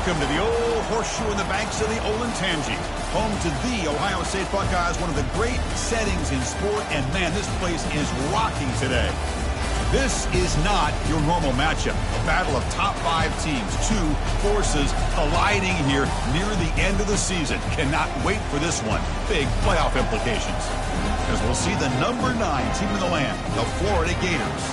Welcome to the old horseshoe in the banks of the Olentangy, home to the Ohio State Buckeyes, one of the great settings in sport, and man, this place is rocking today. This is not your normal matchup, a battle of top 5 teams, 2 forces colliding here near the end of the season. Cannot wait for this one. Big playoff implications, as we'll see the number 9 team in the land, the Florida Gators,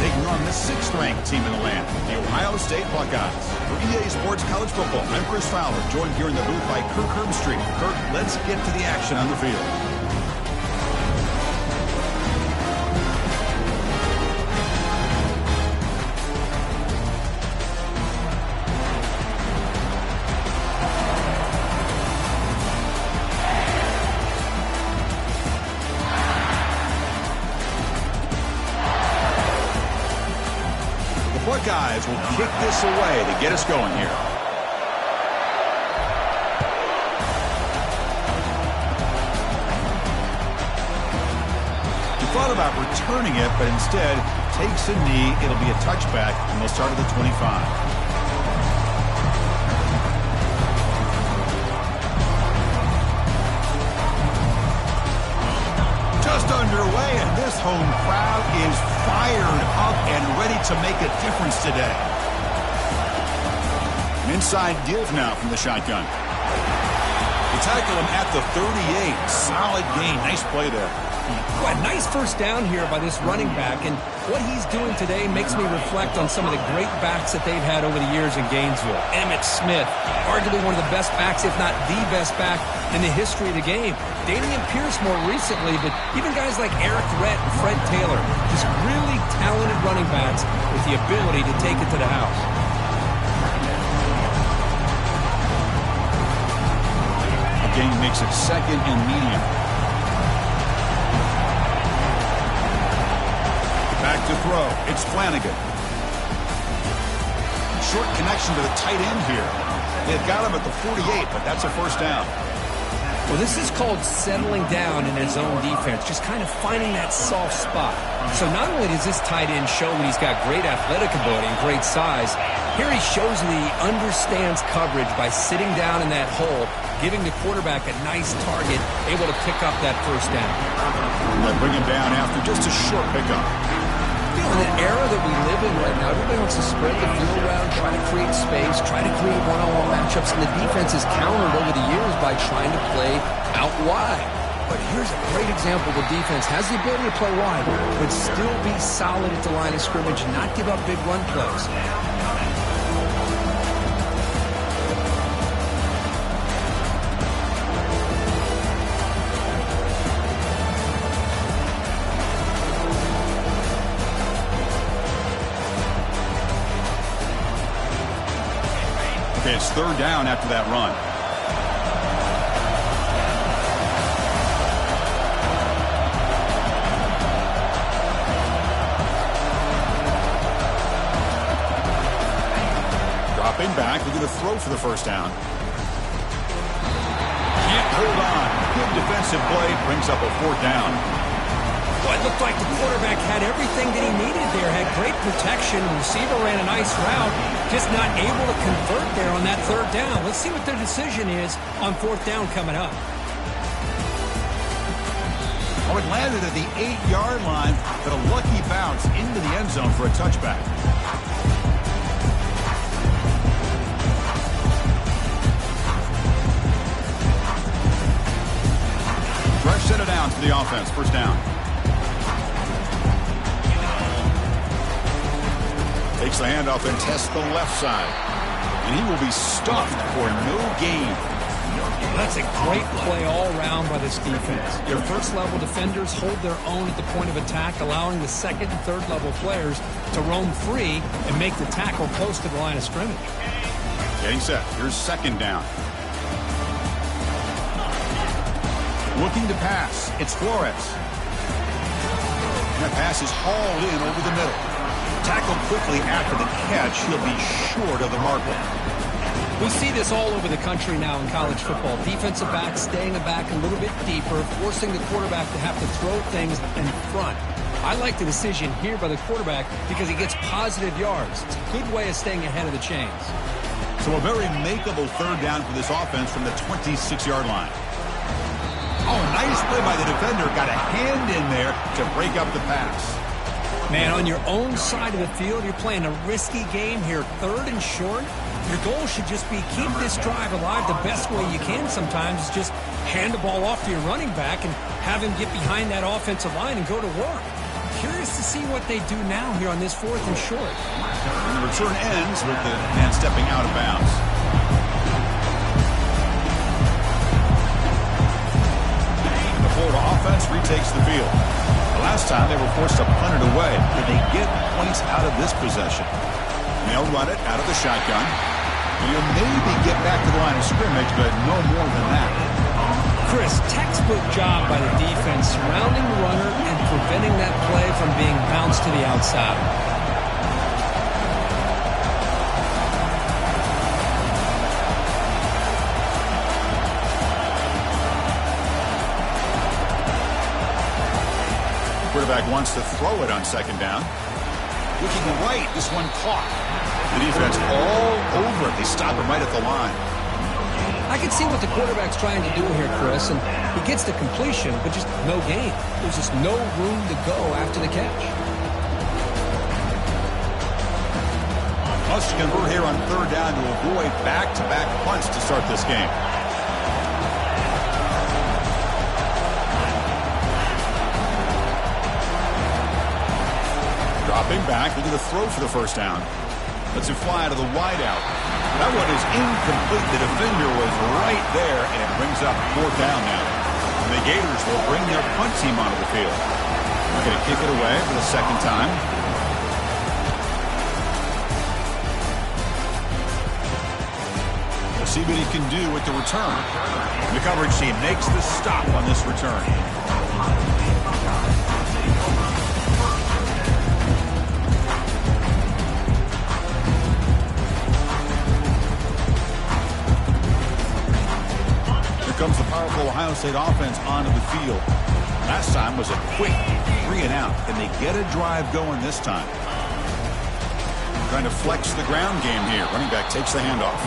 taking on the 6th-ranked team in the land, the Ohio State Buckeyes. For EA Sports College Football, I'm Chris Fowler, joined here in the booth by Kirk Herbstreit. Kirk, let's get to the action on the field. Buckeyes will kick this away to get us going here. He thought about returning it, but instead takes a knee. It'll be a touchback, and they'll start at the 25. Underway, and this home crowd is fired up and ready to make a difference today. An inside give now from the shotgun. They tackle him at the 38. Solid gain. Nice play there. Well, nice first down here by this running back, and what he's doing today makes me reflect on some of the great backs that they've had over the years in Gainesville. Emmitt Smith, arguably one of the best backs, if not the best back in the history of the game. Damian Pierce more recently, but even guys like Eric Rett and Fred Taylor, just really talented running backs with the ability to take it to the house. The game makes it 2nd and medium. Back to throw. It's Flanagan. Short connection to the tight end here. They've got him at the 48, but that's a first down. Well, this is called settling down in his own defense, just kind of finding that soft spot. So not only does this tight end show that he's got great athletic ability and great size, here he shows that he understands coverage by sitting down in that hole, giving the quarterback a nice target, able to pick up that first down. And they'll bring him down after just a short pickup. In the era that we live in right now, everybody wants to spread the field around, try to create space, try to create one-on-one matchups, and the defense is countered over the years by trying to play out wide. But here's a great example. The defense has the ability to play wide, but still be solid at the line of scrimmage and not give up big run plays. It's 3rd down after that run. Dropping back, looking to throw for the first down. Can't hold on. Good defensive play, brings up a 4th down. Well, it looked like the quarterback had everything that he needed there, had great protection. The receiver ran a nice route, just not able to convert there on that 3rd down. Let's see what their decision is on 4th down coming up. Oh, it landed at the 8-yard line, but a lucky bounce into the end zone for a touchback. Fresh set it down to the offense, first down. Takes the handoff and tests the left side. And he will be stuffed for no gain. That's a great play all around by this defense. Your first-level defenders hold their own at the point of attack, allowing the second and third-level players to roam free and make the tackle close to the line of scrimmage. Getting set. Here's 2nd down. Looking to pass. It's Flores. And that pass is hauled in over the middle. Tackled quickly after the catch. He'll be short of the marker. We see this all over the country now in college football. Defensive backs staying back a little bit deeper, forcing the quarterback to have to throw things in front. I like the decision here by the quarterback because he gets positive yards. It's a good way of staying ahead of the chains. So a very makeable third down for this offense from the 26-yard line. Oh, nice play by the defender. Got a hand in there to break up the pass. Man, on your own side of the field, you're playing a risky game here, 3rd and short. Your goal should just be keep this drive alive the best way you can sometimes is just hand the ball off to your running back and have him get behind that offensive line and go to work. Curious to see what they do now here on this 4th and short. And the return ends with the man stepping out of bounds. The Florida offense retakes the field. The last time they were forced to punt it away. Did they get points out of this possession? They'll run it out of the shotgun. You'll maybe get back to the line of scrimmage, but no more than that. Chris, textbook job by the defense surrounding the runner and preventing that play from being bounced to the outside. Quarterback wants to throw it on 2nd down. Looking right, this one caught. The defense all over it. They stop him right at the line. I can see what the quarterback's trying to do here, Chris, and he gets the completion, but just no gain. There's just no room to go after the catch. Must convert here on 3rd down to avoid back-to-back punts to start this game. Dropping back, looking to throw for the 1st down. Lets it fly to the wideout. That one is incomplete. The defender was right there, and it brings up 4th down now. And the Gators will bring their punt team onto the field. They're going to kick it away for the 2nd time. We'll see what he can do with the return. The coverage team makes the stop on this return. Comes the powerful Ohio State offense onto the field. Last time was a quick 3 and out. Can they get a drive going this time? Trying to flex the ground game here. Running back takes the handoff.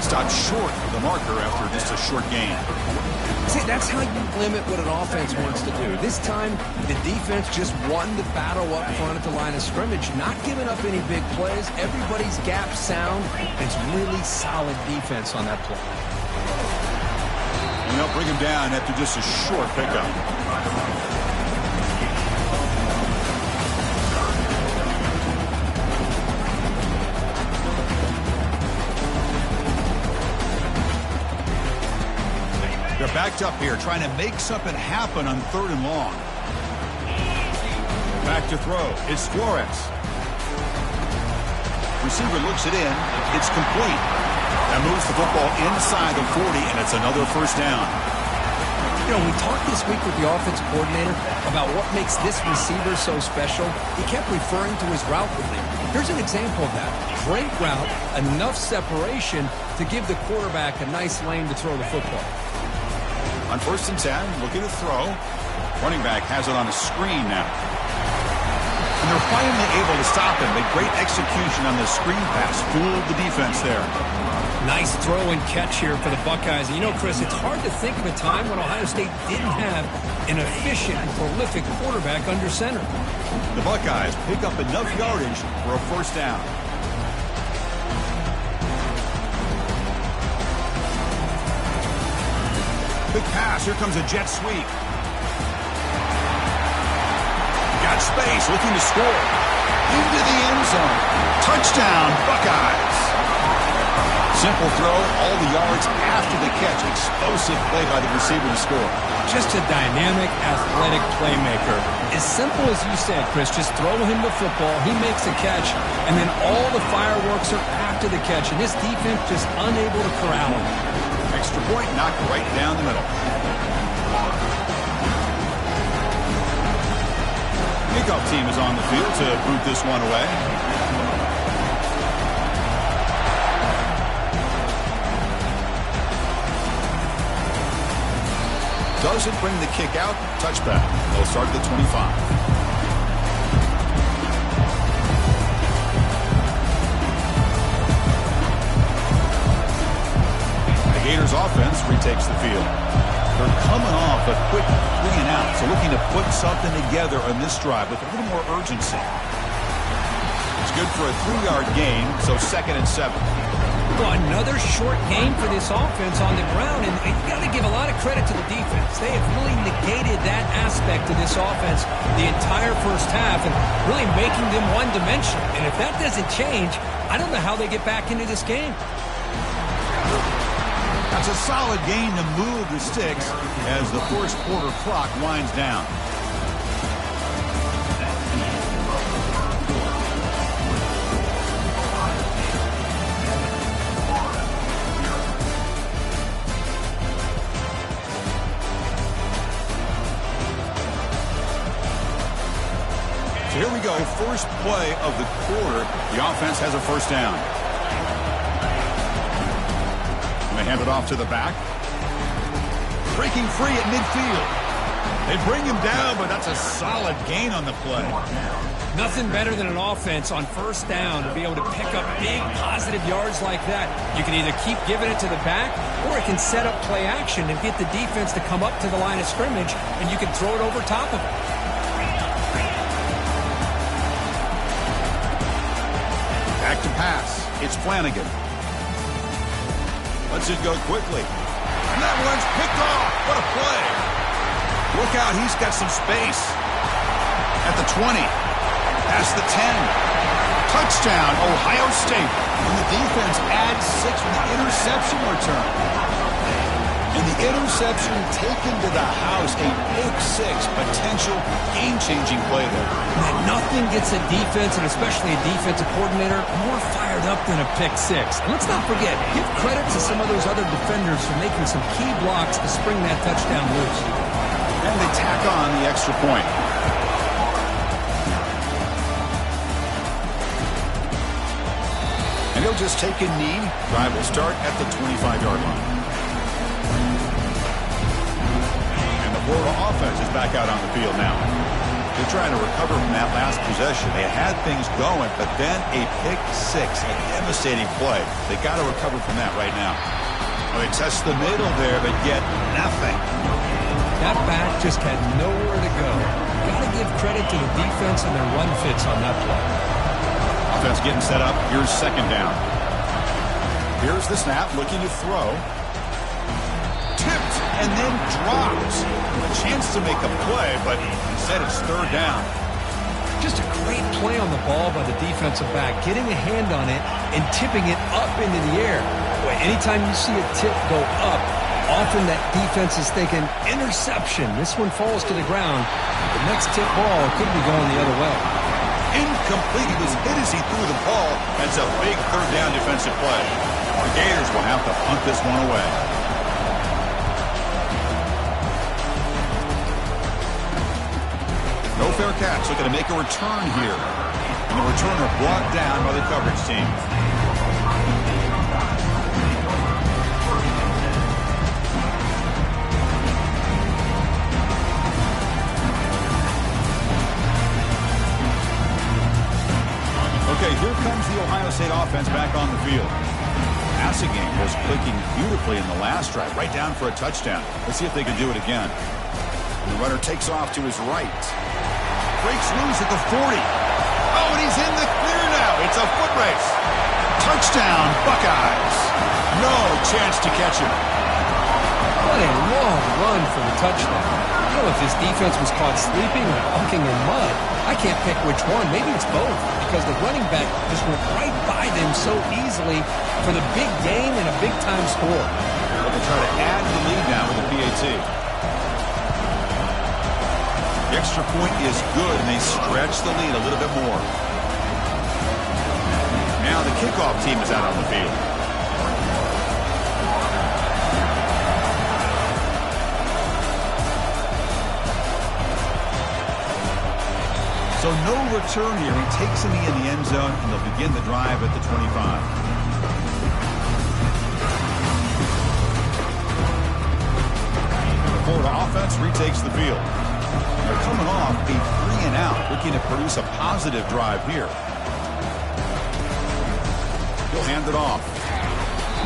Stopped short of the marker after just a short gain. See, that's how you limit what an offense wants to do. This time, the defense just won the battle up front at the line of scrimmage, not giving up any big plays. Everybody's gap sound. It's really solid defense on that play. And they'll bring him down after just a short pickup. They're backed up here, trying to make something happen on 3rd and long. Back to throw. It's Flores. Receiver looks it in. It's complete. That moves the football inside the 40, and it's another 1st down. You know, we talked this week with the offensive coordinator about what makes this receiver so special. He kept referring to his route running. Here's an example of that. Great route, enough separation to give the quarterback a nice lane to throw the football. On 1st and 10, looking to throw. Running back has it on a screen now. And they're finally able to stop him. A great execution on the screen pass. Fooled the defense there. Nice throw and catch here for the Buckeyes. And you know, Chris, it's hard to think of a time when Ohio State didn't have an efficient and prolific quarterback under center. The Buckeyes pick up enough yardage for a 1st down. Big pass. Here comes a jet sweep. Got space, looking to score. Into the end zone. Touchdown, Buckeyes. Simple throw, all the yards after the catch. Explosive play by the receiver to score. Just a dynamic, athletic playmaker. As simple as you said, Chris, just throw him the football, he makes a catch, and then all the fireworks are after the catch, and this defense just unable to corral him. Extra point knocked right down the middle. Kickoff team is on the field to boot this one away. Doesn't bring the kick out. Touchback. They'll start at the 25. Gators offense retakes the field. They're coming off a quick 3-and-out, so looking to put something together on this drive with a little more urgency. It's good for a 3-yard gain, so 2nd and 7. Well, another short game for this offense on the ground, and you got to give a lot of credit to the defense. They have really negated that aspect of this offense the entire first half and really making them one-dimensional. And if that doesn't change, I don't know how they get back into this game. That's a solid gain to move the sticks as the first quarter clock winds down. So here we go, first play of the quarter. The offense has a first down. They hand it off to the back. Breaking free at midfield. They bring him down, but that's a solid gain on the play. Nothing better than an offense on first down to be able to pick up big positive yards like that. You can either keep giving it to the back, or it can set up play action and get the defense to come up to the line of scrimmage, and you can throw it over top of it. Back to pass. It's Flanagan. Lets it go quickly. And that one's picked off. What a play. Look out, he's got some space. At the 20. Past the 10. Touchdown, Ohio State. And the defense adds 6 with the interception return. And the interception taken to the house, a pick-6 potential game-changing play there. Nothing gets a defense, and especially a defensive coordinator, more fired up than a pick-6. And let's not forget, give credit to some of those other defenders for making some key blocks to spring that touchdown loose. And they tack on the extra point. And he'll just take a knee. Drive will start at the 25-yard line. Florida offense is back out on the field now. They're trying to recover from that last possession. They had things going, but then a pick-6, a devastating play. They got to recover from that right now. Well, they test the middle there, but get nothing. That back just had nowhere to go. Got to give credit to the defense and their run fits on that play. Offense getting set up. Here's 2nd down. Here's the snap, looking to throw. Tipped and then dropped. A chance to make a play, but instead it's 3rd down. Just a great play on the ball by the defensive back, getting a hand on it and tipping it up into the air. Boy, anytime you see a tip go up, often that defense is thinking interception. This one falls to the ground. The next tip ball could be going the other way. Incomplete. He was hit as he threw the ball. That's a big 3rd down defensive play. The Gators will have to punt this one away. No fair catch. Looking to make a return here. And the returner brought down by the coverage team. Okay, here comes the Ohio State offense back on the field. Passing game was clicking beautifully in the last drive, right down for a touchdown. Let's see if they can do it again. The runner takes off to his right. Breaks loose at the 40. Oh, and he's in the clear now. It's a foot race. Touchdown, Buckeyes. No chance to catch him. What a long run for the touchdown. I don't know if his defense was caught sleeping or walking in mud. I can't pick which one. Maybe it's both, because the running back just went right by them so easily for the big gain and a big-time score. They'll try to add the lead now with the PAT. The extra point is good, and they stretch the lead a little bit more. Now the kickoff team is out on the field. So no return here. He takes him in the end zone, and they'll begin the drive at the 25. The Florida offense retakes the field. They're coming off a 3-and-out, looking to produce a positive drive here. He'll hand it off.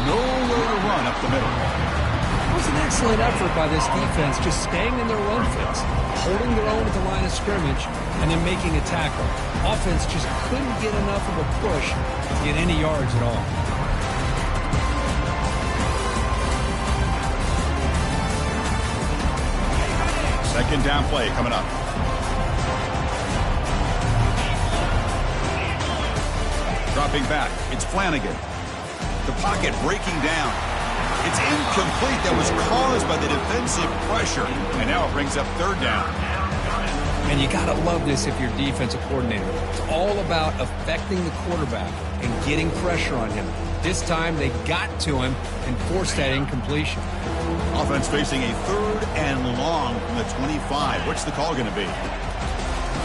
Nowhere to run up the middle. It was an excellent effort by this defense, just staying in their run fits, holding their own at the line of scrimmage, and then making a tackle. Offense just couldn't get enough of a push to get any yards at all. Second down play coming up. Dropping back, it's Flanagan. The pocket breaking down. It's incomplete. That was caused by the defensive pressure. And now it brings up third down. And you got to love this if you're defensive coordinator. It's all about affecting the quarterback and getting pressure on him. This time they got to him and forced that incompletion. Offense facing a third and long from the 25. What's the call going to be?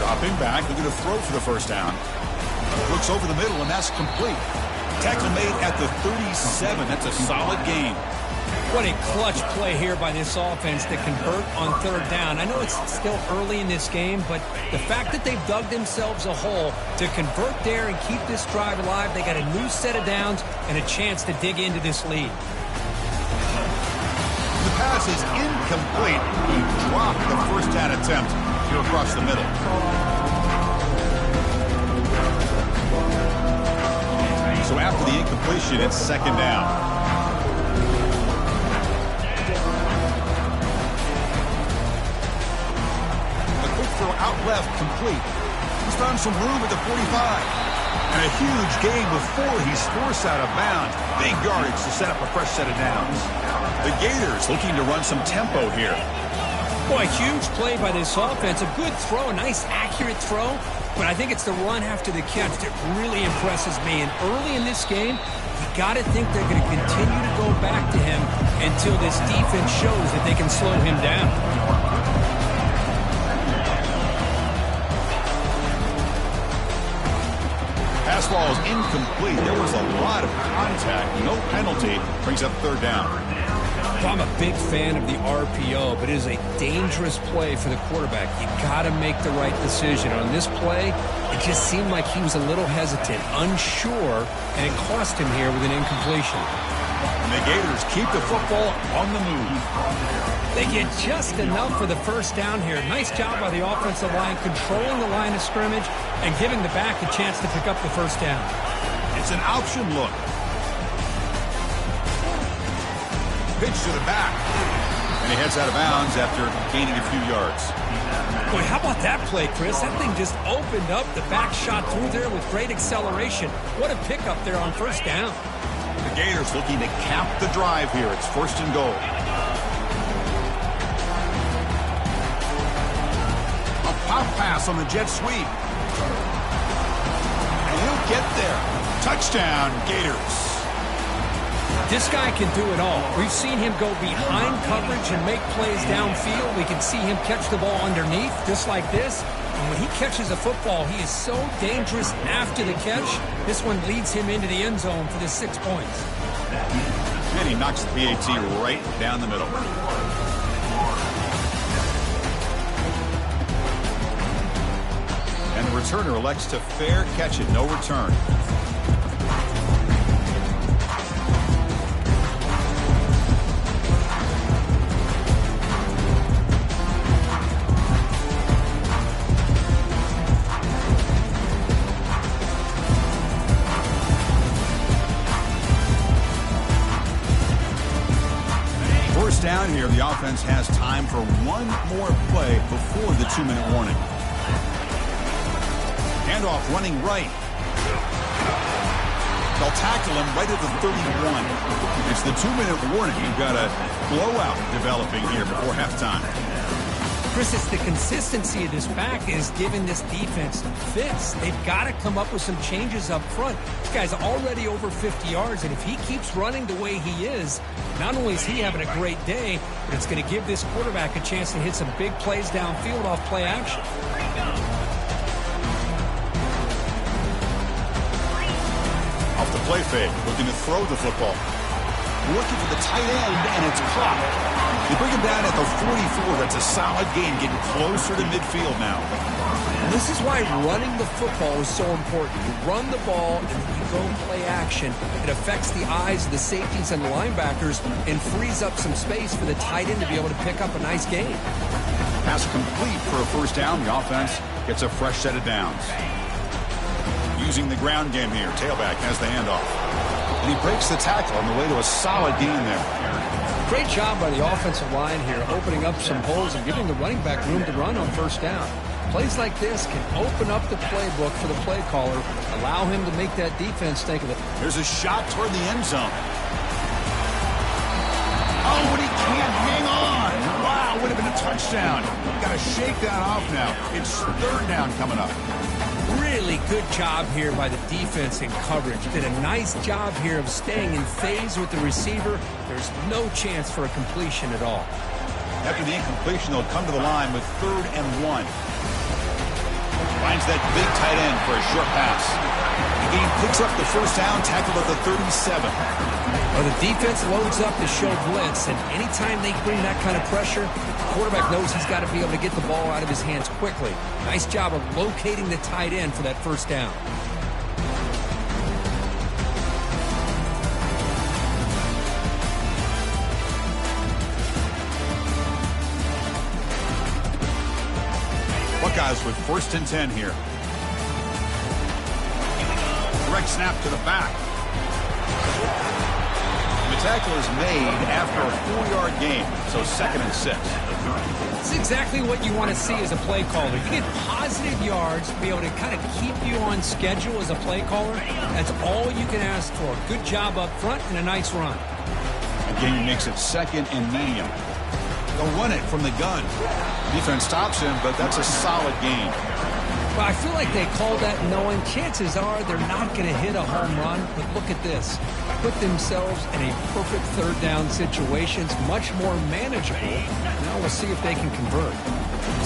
Dropping back, looking to throw for the first down. Looks over the middle, and that's complete. Tackle made at the 37. That's a solid gain. What a clutch play here by this offense to convert on third down. I know it's still early in this game, but the fact that they've dug themselves a hole to convert there and keep this drive alive, they got a new set of downs and a chance to dig into this lead. The pass is incomplete. He dropped the first down attempt here across the middle. So after the incompletion, it's second down. A quick throw out left, complete. He's found some room at the 45. And a huge gain before he's forced out of bounds. Big yardage to set up a fresh set of downs. The Gators looking to run some tempo here. Boy, huge play by this offense. A good throw, a nice accurate throw. But I think it's the run after the catch that really impresses me. And early in this game, you got to think they're going to continue to go back to him until this defense shows that they can slow him down. Pass ball is incomplete. There was a lot of contact. No penalty. Brings up third down. I'm a big fan of the RPO, but it is a dangerous play for the quarterback. You got to make the right decision. On this play, it just seemed like he was a little hesitant, unsure, and it cost him here with an incompletion. And the Gators keep the football on the move. They get just enough for the first down here. Nice job by the offensive line, controlling the line of scrimmage and giving the back a chance to pick up the first down. It's an option look. Pitch to the back. And he heads out of bounds after gaining a few yards. Boy, how about that play, Chris? That thing just opened up. The back shot through there with great acceleration. What a pickup there on first down. The Gators looking to cap the drive here. It's first and goal. A pop pass on the jet sweep. And he'll get there. Touchdown, Gators. This guy can do it all. We've seen him go behind coverage and make plays downfield. We can see him catch the ball underneath, just like this. And when he catches a football, he is so dangerous after the catch. This one leads him into the end zone for the 6 points. And he knocks the PAT right down the middle. And the returner elects to fair catch it, no return. Down here, the offense has time for one more play before the 2-minute warning. Handoff running right. They'll tackle him right at the 31. It's the 2-minute warning. You've got a blowout developing here before halftime. Chris, it's the consistency of this back is giving this defense fits. They've got to come up with some changes up front. This guy's already over 50 yards, and if he keeps running the way he is, not only is he having a great day, but it's going to give this quarterback a chance to hit some big plays downfield off play action. Off the play fake, looking to throw the football. Looking for the tight end, and it's caught. They bring him down at the 44. That's a solid gain, getting closer to midfield now. And this is why running the football is so important. You run the ball and then you go play action. It affects the eyes of the safeties and the linebackers and frees up some space for the tight end to be able to pick up a nice gain. Pass complete for a first down. The offense gets a fresh set of downs. Using the ground game here. Tailback has the handoff. And he breaks the tackle on the way to a solid gain there. Great job by the offensive line here, opening up some holes and giving the running back room to run on first down. Plays like this can open up the playbook for the play caller, allow him to make that defense think of it. There's a shot toward the end zone. Oh, and he can't hang on. Wow, would have been a touchdown. Got to shake that off now. It's third down coming up. Really good job here by the defense in coverage. Did a nice job here of staying in phase with the receiver. There's no chance for a completion at all. After the incompletion, they'll come to the line with 3rd and 1. Finds that big tight end for a short pass. The game picks up the first down, tackled at the 37. Well, the defense loads up to show blitz, and anytime they bring that kind of pressure, the quarterback knows he's got to be able to get the ball out of his hands quickly. Nice job of locating the tight end for that first down. Buckeyes with 1st and 10 here. Direct snap to the back. The tackle is made after a 4-yard gain, so 2nd and 6. It's exactly what you want to see as a play caller. You get positive yards to be able to kind of keep you on schedule as a play caller. That's all you can ask for. Good job up front and a nice run. Again, he makes it 2nd and medium. They'll run it from the gun. Defense stops him, but that's a solid gain. Well, I feel like they called that knowing chances are they're not going to hit a home run. But look at this. Put themselves in a perfect 3rd down situation. It's much more manageable. Now we'll see if they can convert.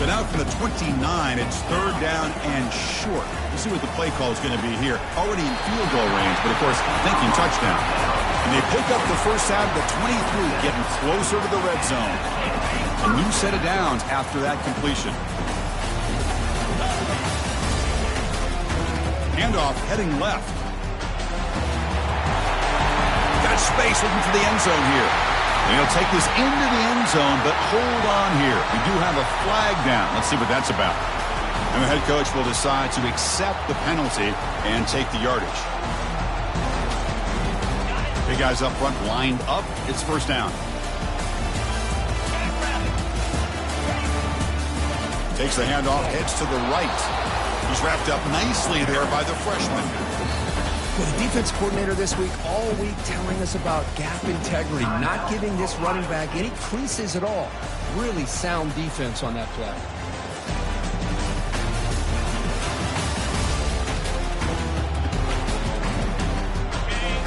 So now from the 29, it's 3rd down and short. We'll see what the play call is going to be here. Already in field goal range, but of course thinking touchdown. And they pick up the first down to the 23, getting closer to the red zone. A new set of downs after that completion. Handoff heading left. Got space looking for the end zone here. And he'll take this into the end zone, but hold on here. We do have a flag down. Let's see what that's about. And the head coach will decide to accept the penalty and take the yardage. Big guys up front lined up. It's first down. Takes the handoff, heads to the right. He's wrapped up nicely there by the freshman. Well, the defense coordinator this week, all week, telling us about gap integrity, not giving this running back any creases at all. Really sound defense on that play.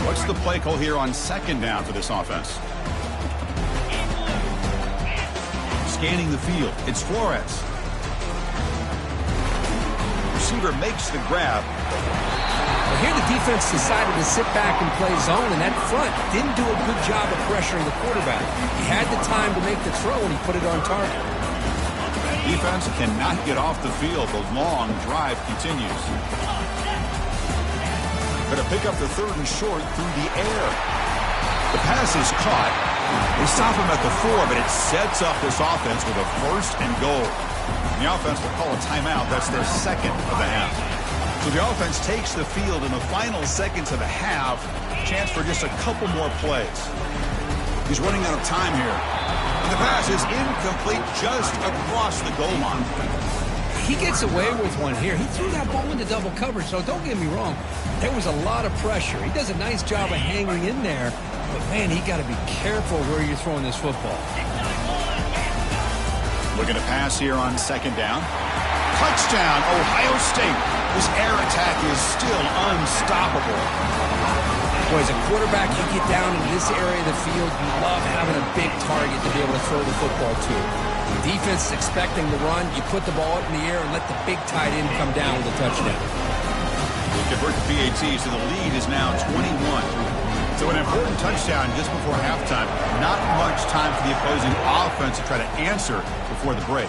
What's the play call here on 2nd down for this offense? Scanning the field. It's Flores. Receiver makes the grab. Well, here the defense decided to sit back and play zone, and that front didn't do a good job of pressuring the quarterback. He had the time to make the throw, and he put it on target. Defense cannot get off the field. The long drive continues. Going to pick up the 3rd and short through the air. The pass is caught. They stop him at the 4, but it sets up this offense with a 1st and goal. And the offense will call a timeout. That's their 2nd of the half. So the offense takes the field in the final seconds of the half. Chance for just a couple more plays. He's running out of time here. And the pass is incomplete just across the goal line. He gets away with one here. He threw that ball into double coverage, so don't get me wrong. There was a lot of pressure. He does a nice job of hanging in there. But, man, he got to be careful where you're throwing this football. Looking to pass here on 2nd down. Touchdown, Ohio State. This air attack is still unstoppable. Boy, as a quarterback, you get down in this area of the field, you love having a big target to be able to throw the football to. The defense is expecting the run. You put the ball up in the air and let the big tight end come down with a touchdown. We convert to PAT, so the lead is now 21. So an important touchdown just before halftime. Not much time for the opposing offense to try to answer before the break.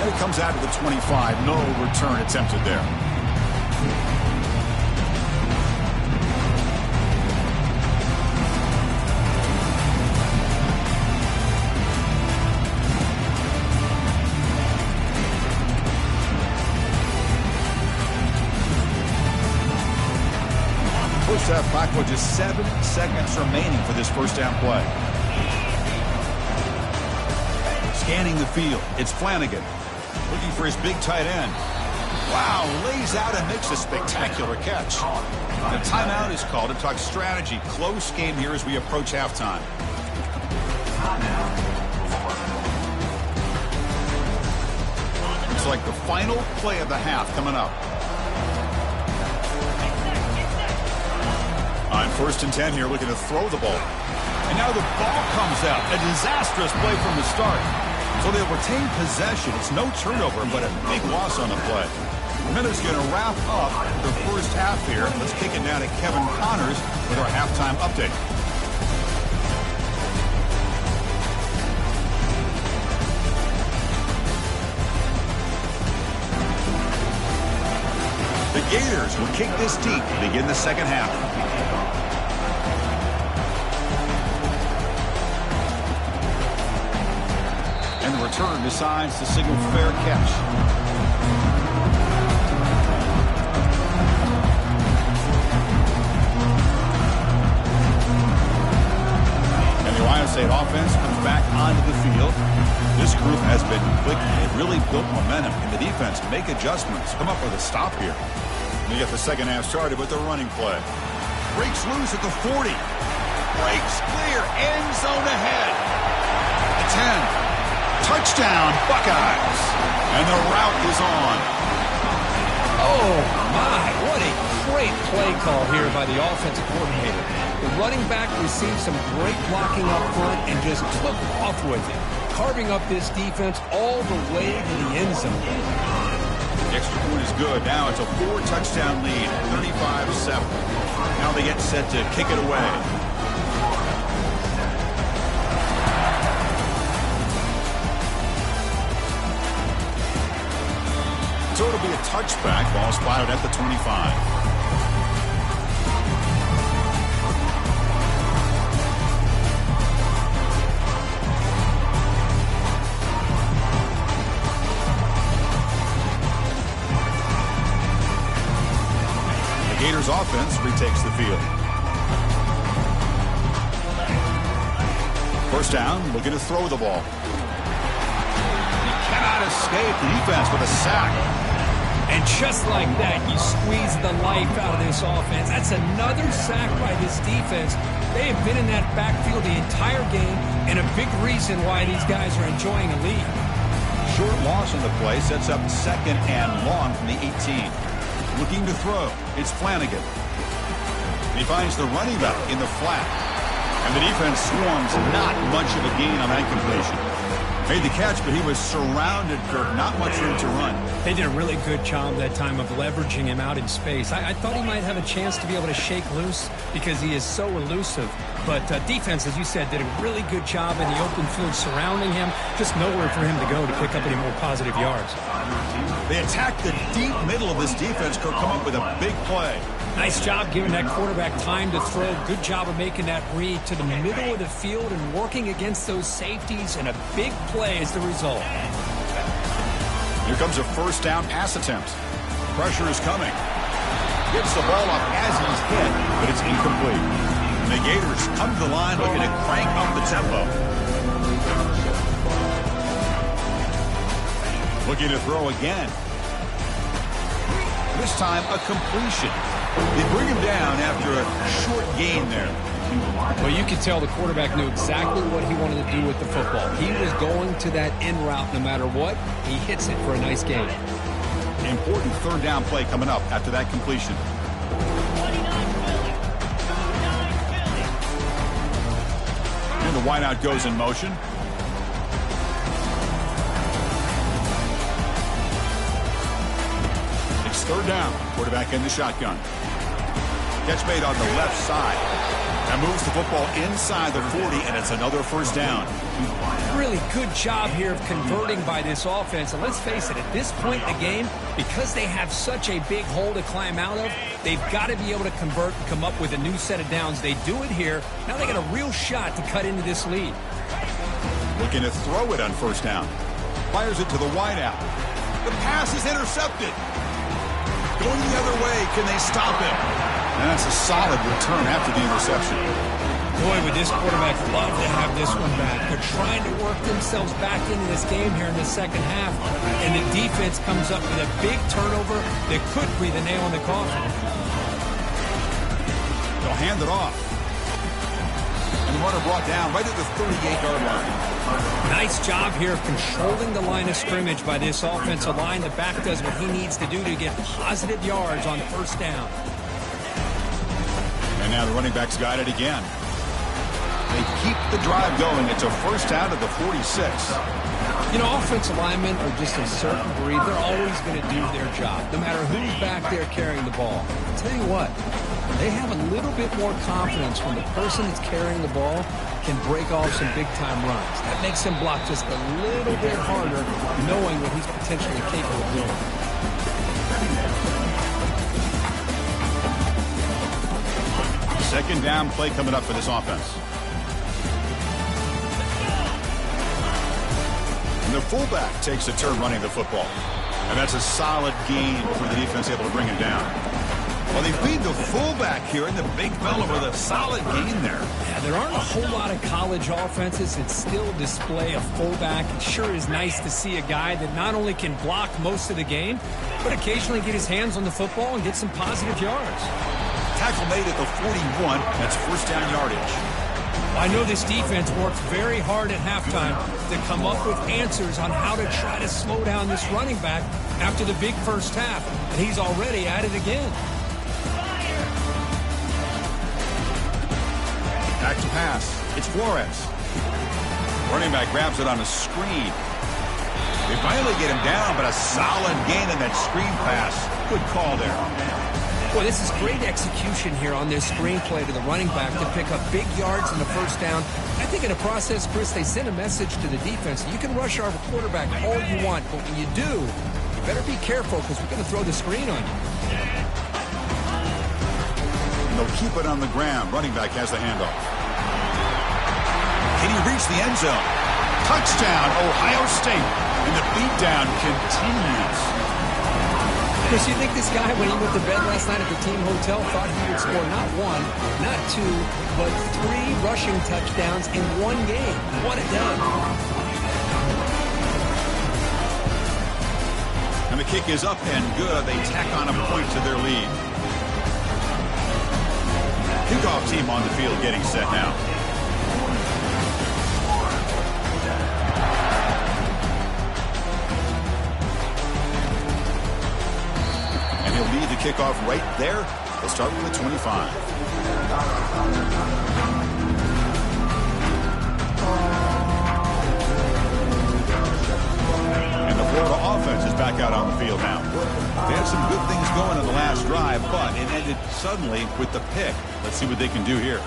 And it comes out to the 25. No return attempted there. First half clock with just 7 seconds remaining for this first down play. Scanning the field, it's Flanagan. Looking for his big tight end. Wow, lays out and makes a spectacular catch. The timeout is called to talk strategy. Close game here as we approach halftime. It's like the final play of the half coming up. On 1st and 10 here, looking to throw the ball. And now the ball comes out. A disastrous play from the start. So they'll retain possession. It's no turnover, but a big loss on the play. Minutes going to wrap up the first half here. Let's kick it down to Kevin Connors with our halftime update. The Gators will kick this deep to begin the second half. And the return decides to signal fair catch. And the Ohio State offense comes back onto the field. This group has been clicking. They've really built momentum in the defense. Make adjustments. Come up with a stop here. We get the second half started with the running play. Breaks loose at the 40. Breaks clear. End zone ahead. The 10. Touchdown, Buckeyes. And the route is on. Oh, my. What a great play call here by the offensive coordinator. The running back received some great blocking up front and just took off with it, carving up this defense all the way to the end zone. The extra point is good. Now it's a 4-touchdown lead, 35-7. Now they get set to kick it away. So it'll be a touchback. Ball spotted at the 25. Gators offense retakes the field. First down, looking to throw the ball. He cannot escape the defense with a sack. And just like that, you squeeze the life out of this offense. That's another sack by this defense. They have been in that backfield the entire game, and a big reason why these guys are enjoying a lead. Short loss on the play sets up 2nd and long from the 18. Looking to throw, it's Flanagan. He finds the running back in the flat. And the defense swarms, not much of a gain on that completion. Made the catch, but he was surrounded, Kirk. Not much room to run. They did a really good job that time of leveraging him out in space. I thought he might have a chance to be able to shake loose because he is so elusive. But defense, as you said, did a really good job in the open field surrounding him. Just nowhere for him to go to pick up any more positive yards. They attack the deep middle of this defense, Kirk, come up with a big play. Nice job giving that quarterback time to throw. Good job of making that read to the middle of the field and working against those safeties, and a big play is the result. Here comes a first down pass attempt. Pressure is coming. Gets the ball up as he's hit, but it's incomplete. And the Gators come to the line looking to crank up the tempo. Looking to throw again. This time a completion. They bring him down after a short gain there. Well, you could tell the quarterback knew exactly what he wanted to do with the football. He was going to that in route no matter what. He hits it for a nice gain. An important third down play coming up after that completion. And the wideout goes in motion. It's third down. Quarterback in the shotgun. Catch made on the left side. That moves the football inside the 40, and it's another first down. Really good job here of converting by this offense. And let's face it, at this point in the game, because they have such a big hole to climb out of, they've got to be able to convert and come up with a new set of downs. They do it here. Now they got a real shot to cut into this lead. Looking to throw it on first down. Fires it to the wideout. The pass is intercepted. Going the other way. Can they stop him? And that's a solid return after the interception. Boy, would this quarterback love to have this one back. They're trying to work themselves back into this game here in the second half. And the defense comes up with a big turnover that could be the nail in the coffin. They'll hand it off. And the runner brought down right at the 38-yard line. Nice job here of controlling the line of scrimmage by this offensive line. The back does what he needs to do to get positive yards on first down. And now the running back's got it again. They keep the drive going. It's a first down at the 46. You know, offensive linemen are just a certain breed. They're always going to do their job, no matter who's back there carrying the ball. I'll tell you what, they have a little bit more confidence when the person that's carrying the ball can break off some big-time runs. That makes him block just a little bit harder, knowing what he's potentially capable of doing. Second down play coming up for this offense. And the fullback takes a turn running the football. And that's a solid gain for the defense able to bring him down. Well, they feed the fullback here, and the big fella with a solid gain there. Yeah, there aren't a whole lot of college offenses that still display a fullback. It sure is nice to see a guy that not only can block most of the game, but occasionally get his hands on the football and get some positive yards. Tackle made at the 41. That's first down yardage. I know this defense worked very hard at halftime to come up with answers on how to try to slow down this running back after the big first half. And he's already at it again. Back to pass. It's Flores. Running back grabs it on a screen. They finally get him down, but a solid gain in that screen pass. Good call there. Boy, this is great execution here on this screen play to the running back to pick up big yards in the first down. I think in the process, Chris, they send a message to the defense. You can rush our quarterback all you want, but when you do, you better be careful because we're going to throw the screen on you. And they'll keep it on the ground. Running back has the handoff. Can he reach the end zone? Touchdown, Ohio State. And the beatdown continues. Chris, you think this guy, when he went to bed last night at the team hotel, thought he would score not one, not two, but 3 rushing touchdowns in one game? What a day. And the kick is up and good. They tack on a point to their lead. Kickoff team on the field getting set now. He'll lead the kickoff right there. They'll start with the 25. And the Florida offense is back out on the field now. They had some good things going in the last drive, but it ended suddenly with the pick. Let's see what they can do here.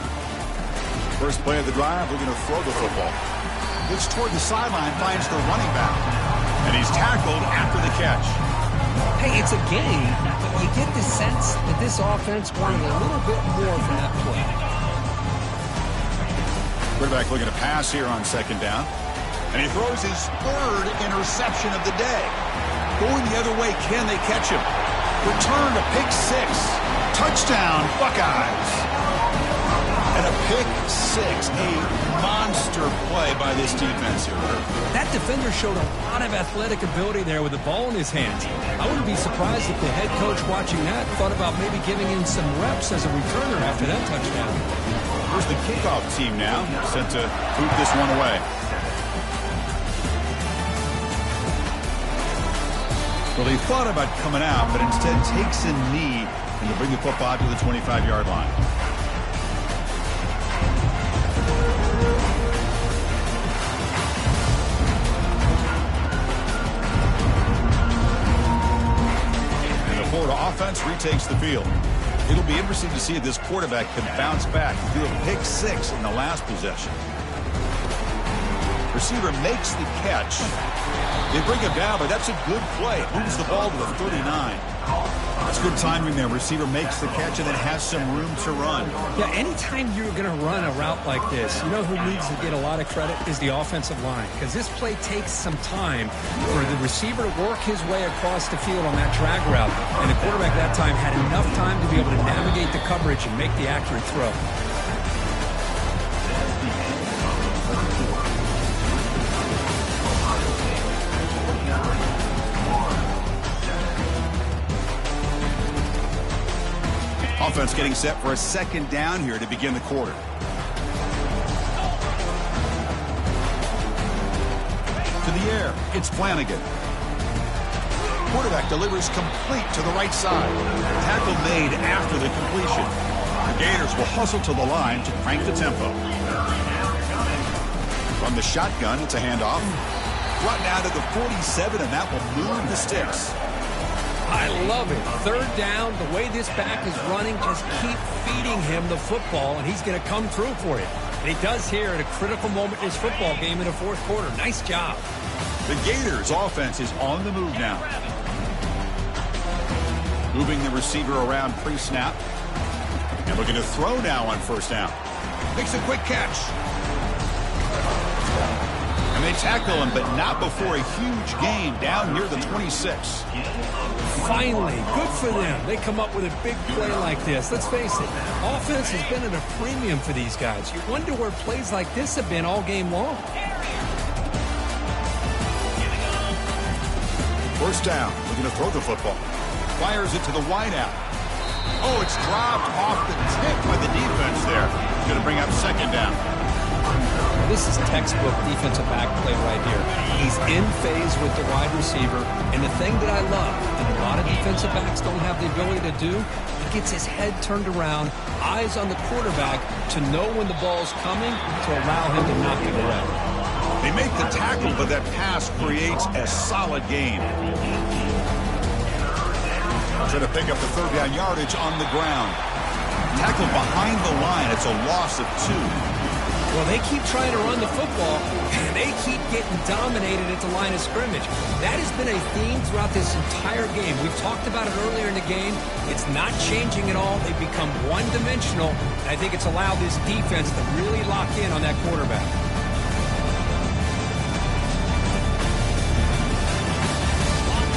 First play of the drive, we're going to throw the football. Looks toward the sideline, finds the running back. And he's tackled after the catch. Hey, it's a game, but you get the sense that this offense wanted a little bit more from that play. Quarterback looking to pass here on second down. And he throws his 3rd interception of the day. Going the other way, can they catch him? Return to pick 6. Touchdown, Buckeyes. And a pick 6, a monster play by this defense here. That defender showed a lot of athletic ability there with the ball in his hands. I wouldn't be surprised if the head coach watching that thought about maybe giving him some reps as a returner after that touchdown. Here's the kickoff team now, set to boot this one away. Well, they thought about coming out, but instead takes a knee and to bring the football to the 25-yard line. And the Florida offense retakes the field. It'll be interesting to see if this quarterback can bounce back. He threw a pick 6 in the last possession. Receiver makes the catch. They bring him down, but that's a good play. Moves the ball to the 39. That's good timing there. Receiver makes the catch and then has some room to run. Yeah, anytime you're going to run a route like this, you know who needs to get a lot of credit is the offensive line, because this play takes some time for the receiver to work his way across the field on that drag route, and the quarterback that time had enough time to be able to navigate the coverage and make the accurate throw. Offense getting set for a second down here to begin the quarter. To the air, it's Flanagan. Quarterback delivers complete to the right side. Tackle made after the completion. The Gators will hustle to the line to crank the tempo. From the shotgun, it's a handoff. Brought down to the 47, and that will move the sticks. I love it. Third down, the way this back is running, just keep feeding him the football, and he's going to come through for you. And he does here at a critical moment in his football game in the fourth quarter. Nice job. The Gators' offense is on the move now. Moving the receiver around pre-snap. And looking to throw now on first down. Makes a quick catch. And they tackle him, but not before a huge gain down near the 26. Finally, good for them. They come up with a big play like this. Let's face it, offense has been at a premium for these guys. You wonder where plays like this have been all game long. First down, looking to throw the football. Fires it to the wideout. Oh, it's dropped off the tip by the defense there. Going to bring up second down. This is textbook defensive back play right here. He's in phase with the wide receiver, and the thing that I love, and a lot of defensive backs don't have the ability to do, he gets his head turned around, eyes on the quarterback to know when the ball's coming to allow him to knock it away. They make the tackle, but that pass creates a solid gain. Trying to pick up the third down yardage on the ground. Tackle behind the line. It's a loss of 2. Well, they keep trying to run the football, and they keep getting dominated at the line of scrimmage. That has been a theme throughout this entire game. We've talked about it earlier in the game. It's not changing at all. They've become one-dimensional. I think it's allowed this defense to really lock in on that quarterback.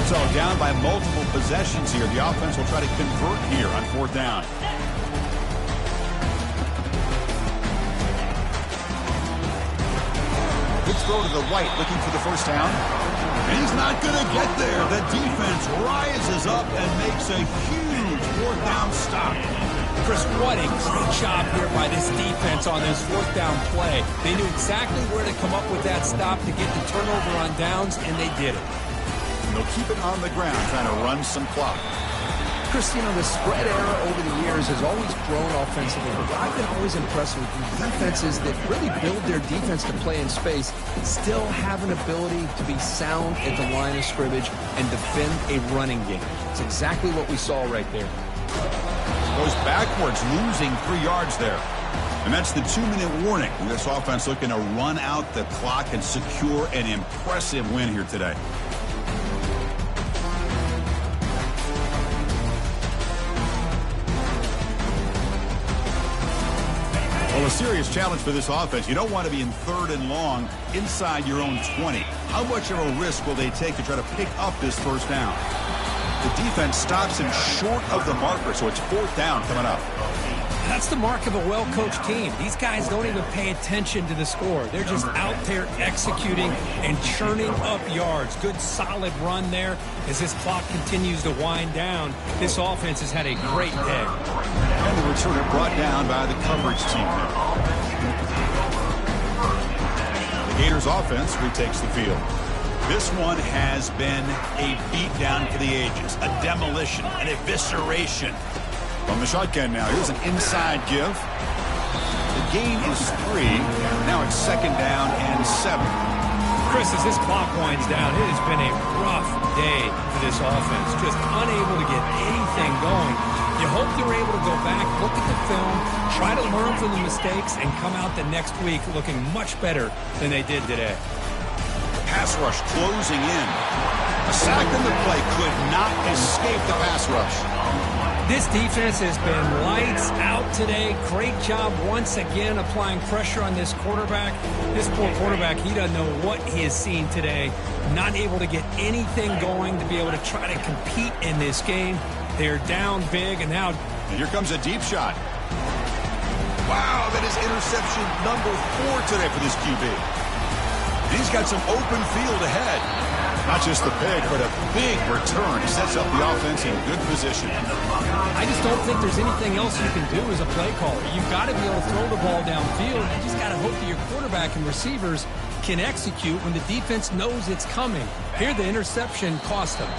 So down by multiple possessions here. The offense will try to convert here on fourth down. Good throw to the right, looking for the first down. And he's not going to get there. The defense rises up and makes a huge fourth down stop. Chris, what a great job here by this defense on this fourth down play. They knew exactly where to come up with that stop to get the turnover on downs, and they did it. And they'll keep it on the ground, trying to run some clock. Chris, you know, the spread era over the years has always grown offensively, but what I've been always impressed with defenses that really build their defense to play in space still have an ability to be sound at the line of scrimmage and defend a running game. It's exactly what we saw right there. Goes backwards, losing 3 yards there. And that's the 2-minute warning. This offense looking to run out the clock and secure an impressive win here today. Well, a serious challenge for this offense. You don't want to be in third and long inside your own 20. How much of a risk will they take to try to pick up this first down? The defense stops him short of the marker, so it's fourth down coming up. That's the mark of a well-coached team. These guys don't even pay attention to the score. They're just out there executing and churning up yards. Good, solid run there. As this clock continues to wind down, this offense has had a great day. And the returner brought down by the coverage team there. The Gators offense retakes the field. This one has been a beatdown for the ages, a demolition, an evisceration. From the shotgun now, here's an inside give. The gain is 3. Now it's second down and 7. Chris, as this clock winds down, it has been a rough day for this offense. Just unable to get anything going. You hope they're able to go back, look at the film, try to learn from the mistakes, and come out the next week looking much better than they did today. Pass rush closing in. A sack in the play could not escape the pass rush. This defense has been lights out today. Great job once again applying pressure on this quarterback. This poor quarterback, he doesn't know what he has seen today. Not able to get anything going to be able to try to compete in this game. They're down big, and now... And here comes a deep shot. Wow, that is interception number 4 today for this QB. And he's got some open field ahead. Not just the pick, but a big return. He sets up the offense in good position. I just don't think there's anything else you can do as a play caller. You've got to be able to throw the ball downfield. You just got to hope that your quarterback and receivers can execute when the defense knows it's coming. Here, the interception cost them.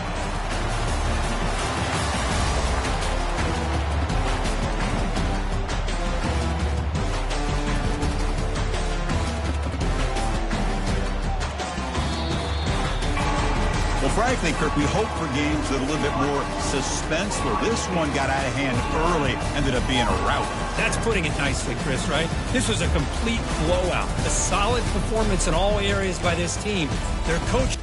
Well, frankly, Kirk, we hope for games with a little bit more suspenseful. This one got out of hand early, ended up being a rout. That's putting it nicely, Chris, right? This was a complete blowout. A solid performance in all areas by this team. Their coach...